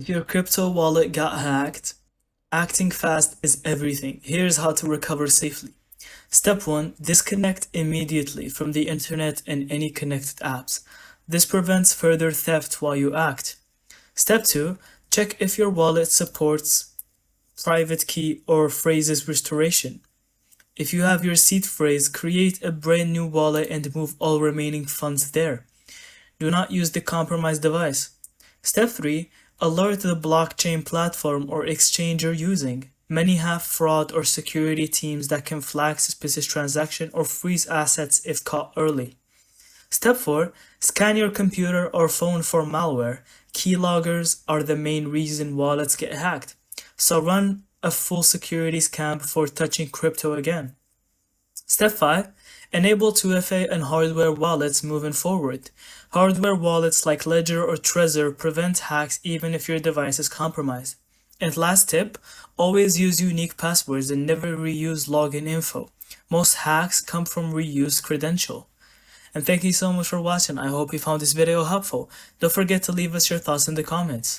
If your crypto wallet got hacked, acting fast is everything. Here's how to recover safely. Step 1. Disconnect immediately from the internet and any connected apps. This prevents further theft while you act. Step 2. Check if your wallet supports private key or phrases restoration. If you have your seed phrase, create a brand new wallet and move all remaining funds there. Do not use the compromised device. Step 3. Alert the blockchain platform or exchange you're using. Many have fraud or security teams that can flag suspicious transaction or freeze assets if caught early. Step 4. Scan your computer or phone for malware. Keyloggers are the main reason wallets get hacked, so run a full security scan before touching crypto again. Step 5. Enable 2FA and hardware wallets moving forward. Hardware wallets like Ledger or Trezor prevent hacks even if your device is compromised. And last tip, always use unique passwords and never reuse login info. Most hacks come from reused credential. And thank you so much for watching. I hope you found this video helpful. Don't forget to leave us your thoughts in the comments.